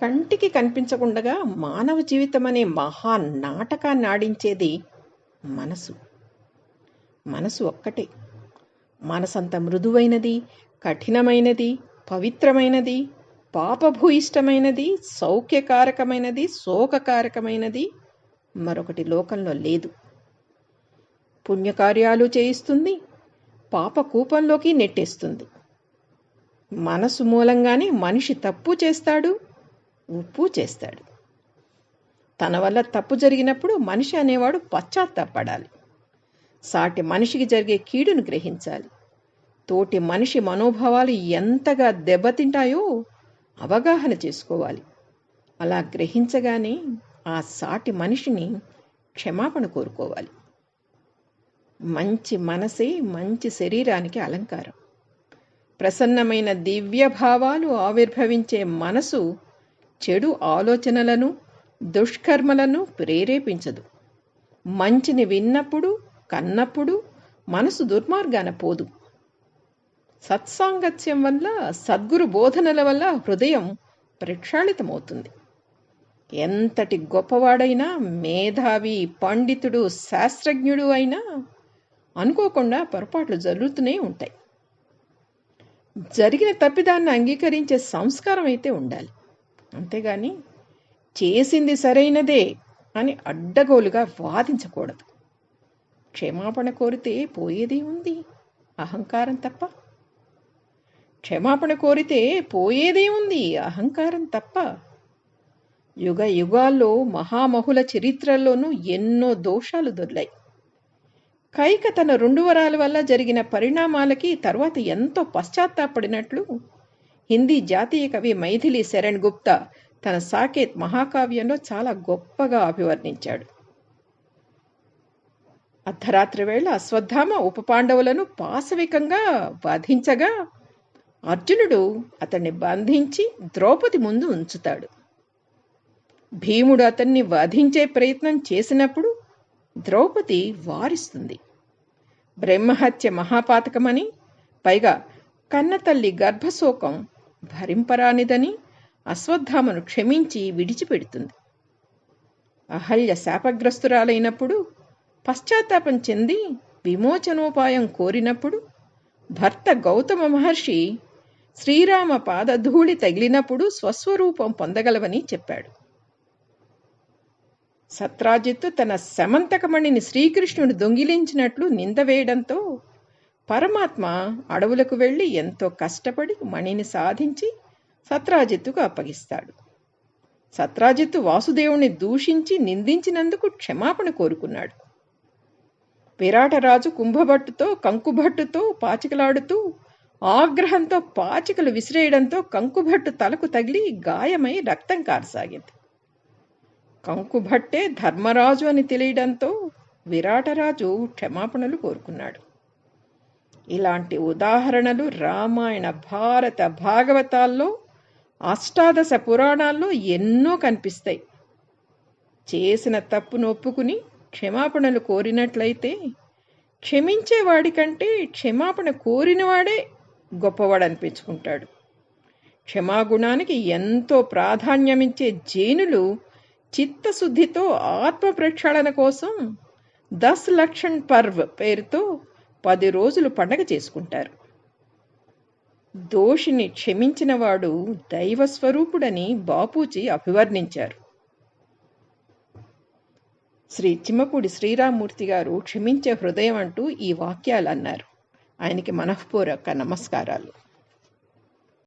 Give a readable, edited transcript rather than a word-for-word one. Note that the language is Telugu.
కంటికి కనిపించకుండగా మానవ జీవితం అనే మహా నాటకాన్ని ఆడించేది మనసు. మనసు ఒక్కటే. మనసంత మృదువైనది, కఠినమైనది, పవిత్రమైనది, పాపభూయిష్టమైనది, సౌఖ్యకారకమైనది, శోకకారకమైనది మరొకటి లోకంలో లేదు. పుణ్యకార్యాలు చేయిస్తుంది, పాపకూపంలోకి నెట్టేస్తుంది. మనసు మూలంగానే మనిషి తప్పు చేస్తాడు, ఉప్పు చేస్తాడు. తన వల్ల తప్పు జరిగినప్పుడు మనిషి అనేవాడు పశ్చాత్తాపడాలి. సాటి మనిషికి జరిగే కీడును గ్రహించాలి. తోటి మనిషి మనోభావాలు ఎంతగా దెబ్బతింటాయో అవగాహన చేసుకోవాలి. అలా గ్రహించగానే ఆ సాటి మనిషిని క్షమాపణ కోరుకోవాలి. మంచి మనసే మంచి శరీరానికి అలంకారం. ప్రసన్నమైన దివ్య భావాలు ఆవిర్భవించే మనసు చెడు ఆలోచనలను, దుష్కర్మలను ప్రేరేపించదు. మంచిని విన్నప్పుడు, కన్నప్పుడు మనసు దుర్మార్గాన పోదు. సత్సాంగత్యం వల్ల, సద్గురు బోధనల వల్ల హృదయం ప్రక్షాళితమవుతుంది. ఎంతటి గొప్పవాడైనా, మేధావి, పండితుడు, శాస్త్రజ్ఞుడు అయినా అనుకోకుండా పొరపాట్లు జరుగుతూనే ఉంటాయి. జరిగిన తప్పిదాన్ని అంగీకరించే సంస్కారం అయితే ఉండాలి. అంతేగాని చేసింది సరైనదే అని అడ్డగోలుగా వాదించకూడదు. క్షమాపణ కోరితే పోయేది ఉంది, అహంకారం తప్ప. క్షమాపణ కోరితే పోయేదే ఉంది, అహంకారం తప్ప. యుగ యుగాల్లో మహామహుల చరిత్రల్లోనూ ఎన్నో దోషాలు దొర్లాయి. కైక తన 2 వరాల వల్ల జరిగిన పరిణామాలకి తర్వాత ఎంతో పశ్చాత్తాపడినట్లు హిందీ జాతీయ కవి మైథిలి శరణ్ గుప్తా తన సాకేత్ మహాకావ్యంలో చాలా గొప్పగా అభివర్ణించాడు. అర్ధరాత్రి వేళ అశ్వత్థామ ఉపపాండవులను పాశవికంగా వధించగా అర్జునుడు అతన్ని బంధించి ద్రౌపది ముందు ఉంచుతాడు. భీముడు అతన్ని వధించే ప్రయత్నం చేసినప్పుడు ద్రౌపది వారిస్తుంది. బ్రహ్మహత్య మహాపాతకమని, పైగా కన్నతల్లి గర్భశోకం భరింపరానిదని అశ్వత్థామను క్షమించి విడిచిపెడుతుంది. అహల్య శాపగ్రస్తురాలైనప్పుడు, పశ్చాత్తాపం చెంది విమోచనోపాయం కోరినప్పుడు, భర్త గౌతమ మహర్షి శ్రీరామ పాదధూళి తగిలినప్పుడు స్వస్వరూపం పొందగలవని చెప్పాడు. సత్రాజిత్తు తన సమంతకమణిని శ్రీకృష్ణుడు దొంగిలించినట్లు నింద వేయడంతో పరమాత్మ అడవులకు వెళ్ళి ఎంతో కష్టపడి మణిని సాధించి సత్రాజిత్తుకు అప్పగిస్తాడు. సత్రాజిత్తు వాసుదేవుని దూషించి నిందించినందుకు క్షమాపణ కోరుకున్నాడు. విరాటరాజు కుంభభట్టుతో, కంకుభట్టుతో పాచికలాడుతూ ఆగ్రహంతో పాచికలు విసిరేయడంతో కంకుభట్టు తలకు తగిలి గాయమై రక్తం కారసాగింది. కంకుభట్టే ధర్మరాజు అని తెలియడంతో విరాటరాజు క్షమాపణలు కోరుకున్నాడు. ఇలాంటి ఉదాహరణలు రామాయణ, భారత, భాగవతాల్లో, అష్టాదశ పురాణాల్లో ఎన్నో కనిపిస్తాయి. చేసిన తప్పును ఒప్పుకుని క్షమాపణలు కోరినట్లయితే క్షమించేవాడి కంటే క్షమాపణ కోరినవాడే గొప్పవాడనిపించుకుంటాడు. క్షమాగుణానికి ఎంతో ప్రాధాన్యమిచ్చే జైనులు చిత్తశుద్ధితో ఆత్మ ప్రక్షాళన కోసం 10 లక్షణ్ పర్వ్ పేరుతో 10 రోజులు పండగ చేసుకుంటారు. దోషిని క్షమించినవాడు దైవస్వరూపుడని బాపూజీ అభివర్ణించారు. శ్రీ చిమ్మపూడి శ్రీరామ్మూర్తి గారు క్షమించే హృదయం అంటూ ఈ వాక్యాలు అన్నారు. ఆయనకి మనఃపూర్వక నమస్కారాలు.